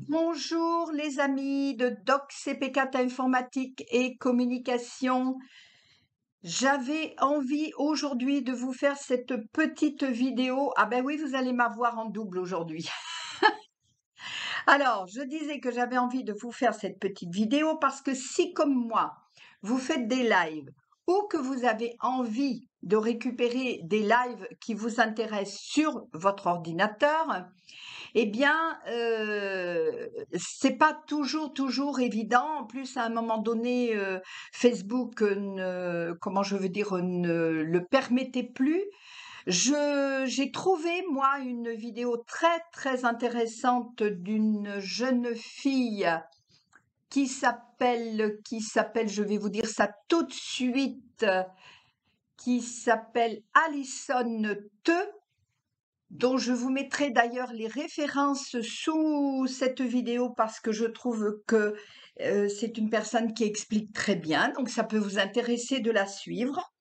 Bonjour les amis de Doc CP4 Informatique et Communication. J'avais envie aujourd'hui de vous faire cette petite vidéo. Ah ben oui, vous allez m'avoir en double aujourd'hui. Alors, je disais que j'avais envie de vous faire cette petite vidéo parce que si, comme moi, vous faites des lives ou que vous avez envie de récupérer des lives qui vous intéressent sur votre ordinateur, eh bien, c'est pas toujours évident. En plus, à un moment donné, Facebook comment je veux dire, ne le permettait plus. J'ai trouvé, moi, une vidéo très intéressante d'une jeune fille qui s'appelle, je vais vous dire ça tout de suite, qui s'appelle Alison Te, dont je vous mettrai d'ailleurs les références sous cette vidéo parce que je trouve que c'est une personne qui explique très bien, donc ça peut vous intéresser de la suivre.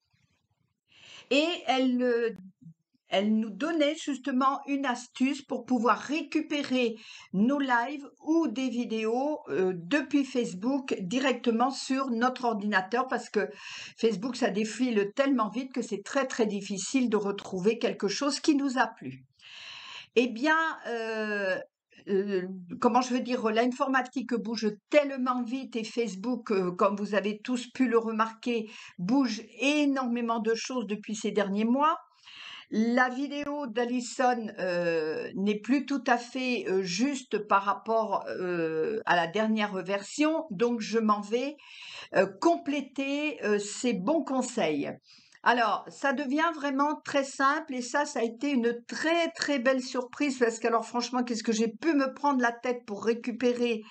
Et elle nous donnait justement une astuce pour pouvoir récupérer nos lives ou des vidéos depuis Facebook directement sur notre ordinateur parce que Facebook, ça défile tellement vite que c'est très difficile de retrouver quelque chose qui nous a plu. Eh bien, comment je veux dire, l'informatique bouge tellement vite et Facebook, comme vous avez tous pu le remarquer, bouge énormément de choses depuis ces derniers mois. La vidéo d'Alison n'est plus tout à fait juste par rapport à la dernière version, donc je m'en vais compléter ces bons conseils. Alors, ça devient vraiment très simple et ça a été une très belle surprise parce que alors franchement, qu'est-ce que j'ai pu me prendre la tête pour récupérer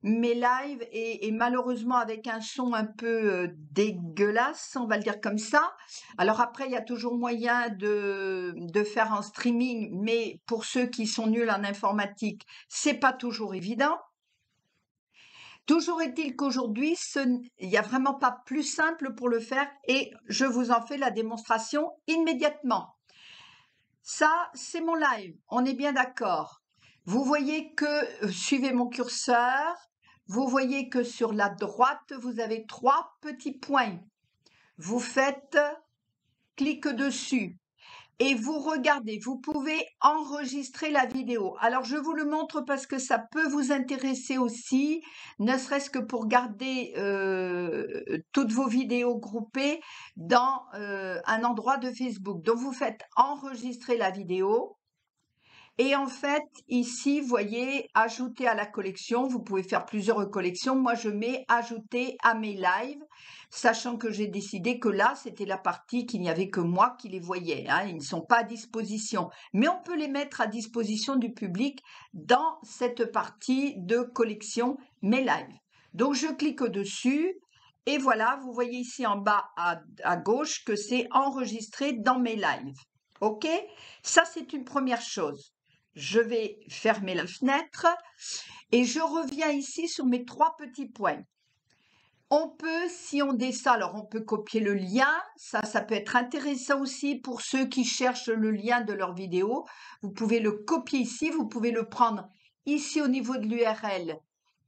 mes lives et malheureusement avec un son un peu dégueulasse, on va le dire comme ça. Alors après, il y a toujours moyen de faire en streaming, mais pour ceux qui sont nuls en informatique, c'est pas toujours évident. Toujours est-il qu'aujourd'hui, il n'y a vraiment pas plus simple pour le faire et je vous en fais la démonstration immédiatement. Ça, c'est mon live, on est bien d'accord. Vous voyez que, suivez mon curseur, vous voyez que sur la droite, vous avez 3 petits points. Vous faites clic dessus. Et vous regardez, vous pouvez enregistrer la vidéo. Alors, je vous le montre parce que ça peut vous intéresser aussi, ne serait-ce que pour garder toutes vos vidéos groupées dans un endroit de Facebook. Donc, vous faites enregistrer la vidéo. Et en fait, ici, vous voyez, ajouter à la collection. Vous pouvez faire plusieurs collections. Moi, je mets ajouter à mes lives, sachant que j'ai décidé que là, c'était la partie qu'il n'y avait que moi qui les voyais. Hein. Ils ne sont pas à disposition. Mais on peut les mettre à disposition du public dans cette partie de collection mes lives. Donc, je clique dessus. Et voilà, vous voyez ici en bas à gauche que c'est enregistré dans mes lives. OK? Ça, c'est une première chose. Je vais fermer la fenêtre et je reviens ici sur mes 3 petits points. On peut, si on descend, alors on peut copier le lien, ça peut être intéressant aussi pour ceux qui cherchent le lien de leur vidéo. Vous pouvez le copier ici, vous pouvez le prendre ici au niveau de l'URL,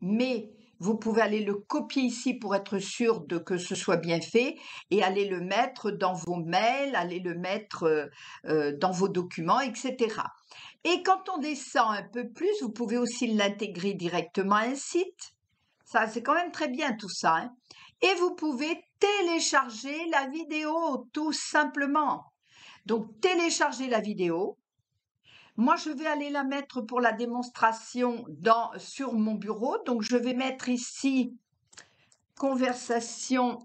mais vous pouvez aller le copier ici pour être sûr que ce soit bien fait et aller le mettre dans vos mails, aller le mettre dans vos documents, etc. Et quand on descend un peu plus, vous pouvez aussi l'intégrer directement à un site. Ça, c'est quand même très bien tout ça. Hein. Et vous pouvez télécharger la vidéo tout simplement. Donc, télécharger la vidéo. Moi, je vais aller la mettre pour la démonstration sur mon bureau. Donc, je vais mettre ici conversation.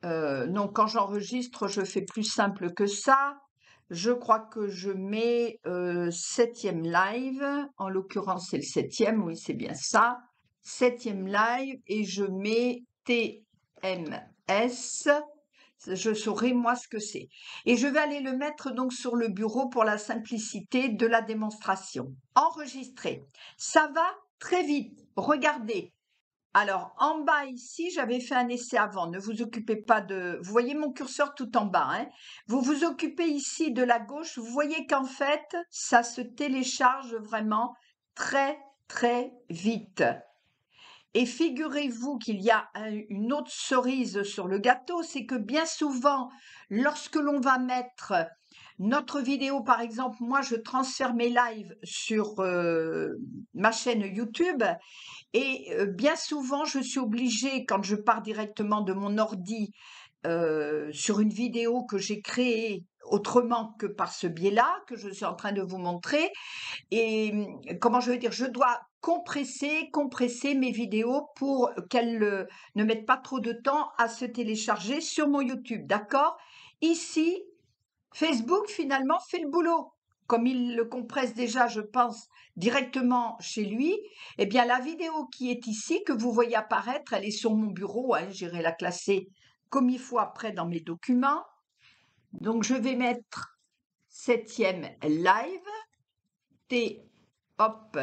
Non, quand j'enregistre, je fais plus simple que ça. Je crois que je mets 7e live. En l'occurrence, c'est le 7e. Oui, c'est bien ça. 7e live et je mets TMS. Je saurai moi ce que c'est. Et je vais aller le mettre donc sur le bureau pour la simplicité de la démonstration. Enregistrer. Ça va très vite. Regardez. Alors, en bas ici, j'avais fait un essai avant. Ne vous occupez pas de... Vous voyez mon curseur tout en bas, hein? Vous vous occupez ici de la gauche. Vous voyez qu'en fait, ça se télécharge vraiment très, très vite. Et figurez-vous qu'il y a une autre cerise sur le gâteau, c'est que bien souvent, lorsque l'on va mettre notre vidéo, par exemple, moi je transfère mes lives sur ma chaîne YouTube et bien souvent je suis obligée, quand je pars directement de mon ordi sur une vidéo que j'ai créée autrement que par ce biais-là, que je suis en train de vous montrer, et comment je veux dire, je dois compresser mes vidéos pour qu'elles ne mettent pas trop de temps à se télécharger sur mon YouTube, d'accord? Ici, Facebook finalement fait le boulot. Comme il le compresse déjà, je pense, directement chez lui, eh bien la vidéo qui est ici, que vous voyez apparaître, elle est sur mon bureau, hein, j'irai la classer comme il faut après dans mes documents. Donc je vais mettre 7e live, hop,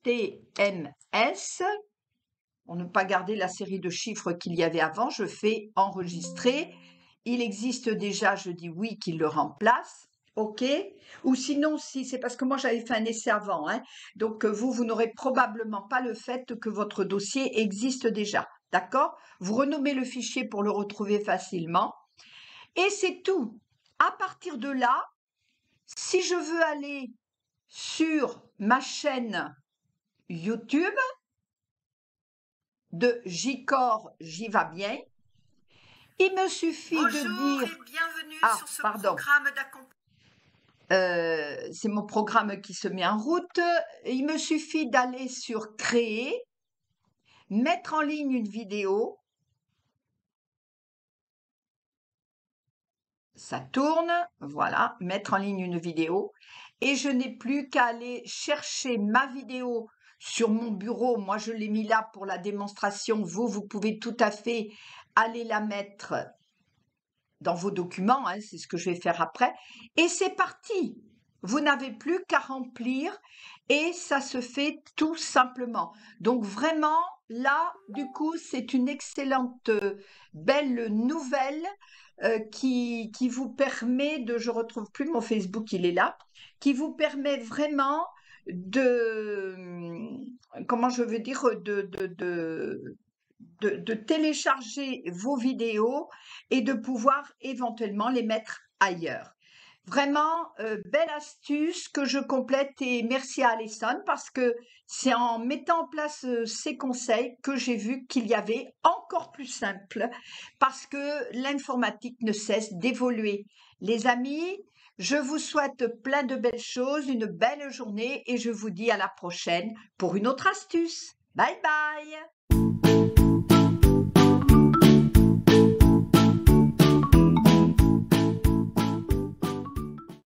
TMS, pour ne pas garder la série de chiffres qu'il y avait avant, je fais enregistrer. Il existe déjà, je dis oui, qu'il le remplace. OK. Ou sinon, si c'est parce que moi j'avais fait un essai avant, hein, donc vous n'aurez probablement pas le fait que votre dossier existe déjà. D'accord? Vous renommez le fichier pour le retrouver facilement. Et c'est tout. À partir de là, si je veux aller sur ma chaîne YouTube de J-Corps, j'y va bien. Il me suffit de Bonjour dire... et bienvenue Ah, sur ce pardon. programme d'accompagnement. C'est mon programme qui se met en route. Il me suffit d'aller sur Créer, mettre en ligne une vidéo. Ça tourne, voilà, mettre en ligne une vidéo. Et je n'ai plus qu'à aller chercher ma vidéo sur mon bureau. Moi, je l'ai mis là pour la démonstration. Vous pouvez tout à fait aller la mettre dans vos documents, hein, c'est ce que je vais faire après. Et c'est parti. Vous n'avez plus qu'à remplir et ça se fait tout simplement. Donc vraiment, là, du coup, c'est une excellente, belle nouvelle qui vous permet de, je retrouve plus mon Facebook, il est là, qui vous permet vraiment de, comment je veux dire, de télécharger vos vidéos et de pouvoir éventuellement les mettre ailleurs. Vraiment, belle astuce que je complète et merci à Alison parce que c'est en mettant en place ces conseils que j'ai vu qu'il y avait encore plus simple parce que l'informatique ne cesse d'évoluer. Les amis, je vous souhaite plein de belles choses, une belle journée et je vous dis à la prochaine pour une autre astuce. Bye bye!